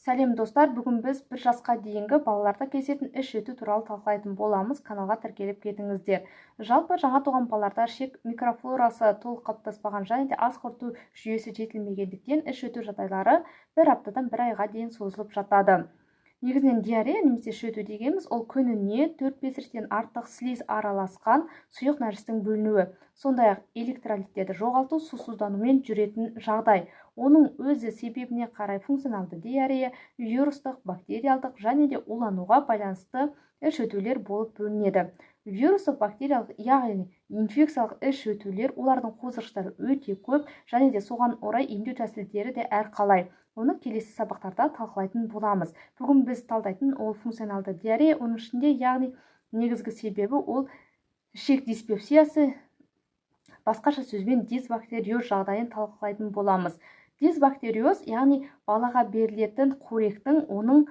Сәлем достар, бүгін біз 1 жасқа дейінгі балаларда кездесетін іш өту туралы талқылайтын боламыз. Каналға тіркеліп кетіңіздер. Жалпы жаңа туған балаларда ішек микрофлорасы толық қалыптаспаған және де ас қорыту жүйесі жетілмегендіктен іш өту жағдайлары 1 аптадан 1 айға дейін созылып жатады. Негізінен диарея немесе іш өту дегеніміз ол күніне 4-5 реттен артық слиз араласқан сұйық нәрестің бөлінуі, сондай-ақ электролиттерді жоғалту, сусызданумен жүретін жағдай. Оның өзі себебіне қарай функционалды диарея, вирустық, бактериалдық және де улануға байланысты іш өтулер болып бөлінеді. Вирустық, бактериялық, яғни инфекциялық іш өтулер, олардың қоздырғыштары өте көп және де соған орай емдеу тәсілдері де әрқалай. Оны келесі сабақтарда талқылайтын боламыз. Бүгін біз талдайтын ол функционалды диарея, оның ішінде яғни негізгі себебі ол ішек диспепсиясы, басқаша сөзбен дисбактериоз жағдайын талқылайтын боламыз. Дисбактериоз, яғни балаға берілетін қоректің оның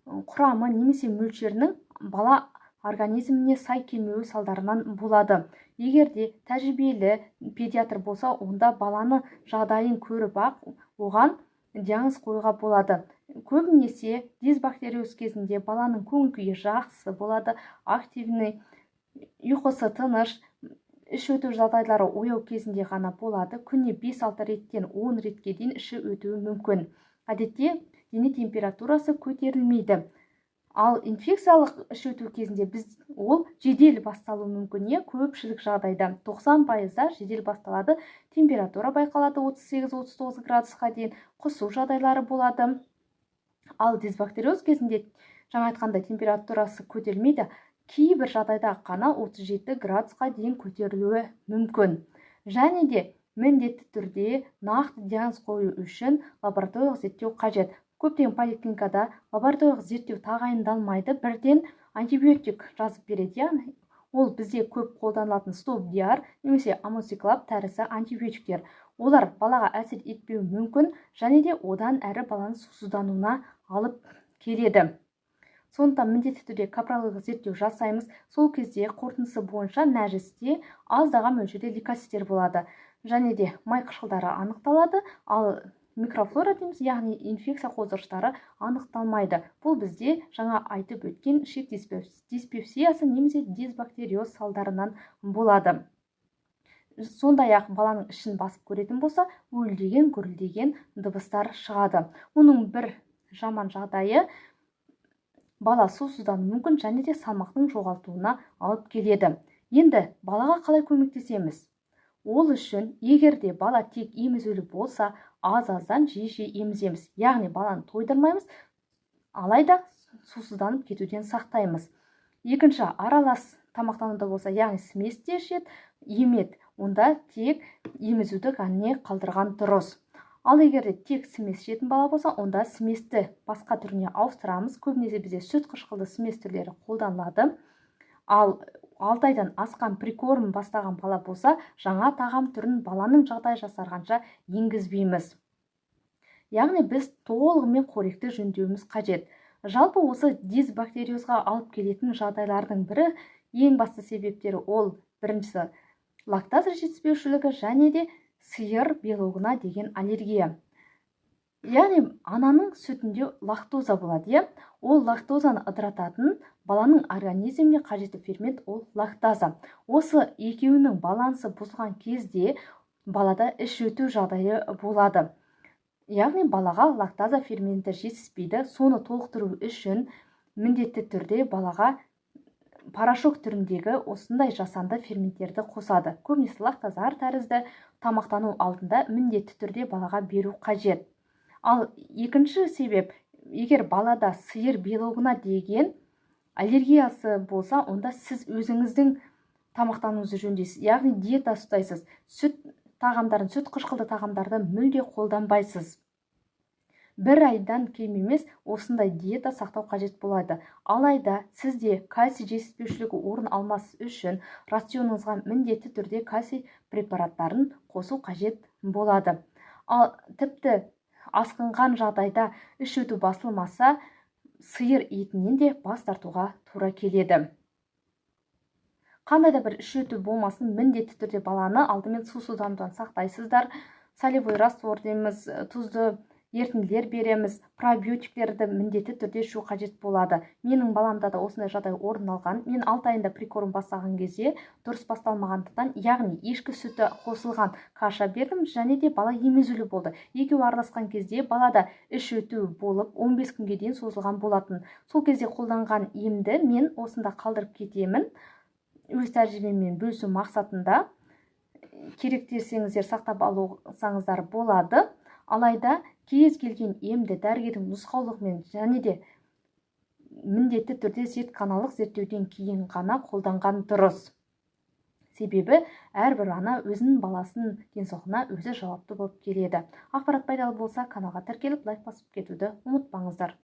құрамы немесе мөлшерінің бала организміне сай келмеуі салдарынан болады. Егер де тәжірибелі педиатр болса, онда баланы жағдайын көріп ақ оған диагноз қоюға болады. Көбінесе дисбактериоз кезінде баланың көңіл-күйі жақсы болады, активный, ұйқысы тыныш, іш өту жағдайлары ояу кезінде ғана болады. Күніне 5-6 реттен 10 ретке дейін іші өтуі мүмкін. Әдетте дене температурасы көтерілмейді. Ал инфекциялық іш өту кезінде ол жедел басталуы мүмкін. Көпшілік жағдайда 90%-да жедел басталады. Температура байқалады 38-39 градусқа дейін, құсу жағдайлары болады. Ал дисбактериоз кезінде жаңа айтқандай температурасы көтерілмейді. Кейбір жағдайда қана 37 градусқа дейін көтерілуі мүмкін. Және де міндетті түрде нақты диагноз қою үшін лабораториялық зерттеу қажет. Көптеген поликлиникада лабораториялық зерттеу тағайындалмайды, бірден антибиотик жазып береді. Ол бізде көп қолданылатын стоп-диар немесе амоциклап тәрізді антибиотиктер. Олар балаға әсер етпеуі мүмкін және де одан әрі баланың сусыздануына алып келеді. Сондықтан міндетті түрде капраларлық зерттеу жасаймыз. Сол кезде қорытындысы бойынша нәжісте аздаған мөлшерде лейкоциттер болады. Және де май қышқылдары анықталады, ал микрофлора дейміз, яғни инфекция қоздырғыштары анықталмайды. Бұл бізде жаңа айтып өткен ішек диспепсиясы немесе дисбактериоз салдарынан болады. Сондай-ақ баланың ішін басып көретін болса, уілдеген, гүрілдеген дыбыстар шығады. Оның бір жаман жағдайы бала сусыздануы мүмкін және де салмақтың жоғалтуына алып келеді. Енді балаға қалай көмектесеміз? Ол үшін егерде бала тек емізулі болса, аз-аздан жиі еміземіз. Яғни баланы тойдырмаймыз, алайда сусызданып кетуден сақтаймыз. Екінші, аралас тамақтануда болса, яғни сместе ішеді, емет, онда тек емізуді ғана қалдырған дұрыс. Ал егерде тек смес ішетін бала болса, онда сместі басқа түріне ауыстырамыз. Көбінесе бізде сүт қышқылды смес түрлері қолданылады. Ал 6 айдан асқан прикорм бастаған бала болса, жаңа тағам түрін баланың жағдай жасарғанша енгізбейміз. Яғни біз толығымен қоректі жөндеуіміз қажет. Жалпы осы дисбактериозға алып келетін жағдайлардың бірі, ең басты себептері ол біріншісі лактаза жетіспеушілігі және де сиыр белогына деген аллергия. Яғни ананың сүтінде лактоза болады. Ол лактозаны ыдырататын баланың организміне қажетті фермент ол лактаза. Осы екеуінің балансы бұзылған кезде балада іш өту жағдайы болады. Яғни балаға лактаза ферменті жетіспейді. Соны толықтыру үшін міндетті түрде балаға порошок түріндегі осындай жасанды ферменттерді қосады. Көбінесе лактазар тәрізді тамақтану алдында міндетті түрде балаға беру қажет. Ал екінші себеп, егер балада сиыр белогына деген аллергиясы болса, онда сіз өзіңіздің тамақтануыңызды жөндейсіз, яғни диета ұстайсыз. Сүт тағамдарын, сүт қышқылды тағамдарды мүлде қолданбайсыз. 1 айдан кем емес осындай диета сақтау қажет болады. Алайда сізде кальций жетіспеушілігі орын алмас үшін рационыңызға міндетті түрде кальций препараттарын қосу қажет болады. Ал тіпті асқынған жағдайда іш өту басылмаса, сиыр етінен де бас тартуға тура келеді. Қандай да бір іш өту болмасын, міндетті түрде баланы алдымен сусызданудан сақтайсыздар. Солевой раствор дейміз, тұзды ерітінділер береміз, пробиотиктерді міндетті түрде ішу қажет болады. Менің баламда да осындай жағдай орын алған. Мен 6 айында прикорм бастаған кезде дұрыс басталмағандықтан, яғни ешкі сүті қосылған каша бердім, және де бала емізулі болды. Екеуі араласқан кезде балада іш өту болып 15 күнге дейін созылған болатын. Сол кезде қолданған емді мен осында қалдырып кетемін. Өз тәжірибеммен бөлісу мақсатында, керек десеңіздер сақтап алсаңыздар болады. Алайда кез келген емді дәрігердің нұсқаулығымен және де міндетті түрде зертханалық зерттеуден кейін ғана қолданған дұрыс. Себебі әрбір ана өзінің баласының денсаулығына өзі жауапты болып келеді. Ақпарат пайдалы болса, каналға тіркеліп лайк басып кетуді ұмытпаңыздар.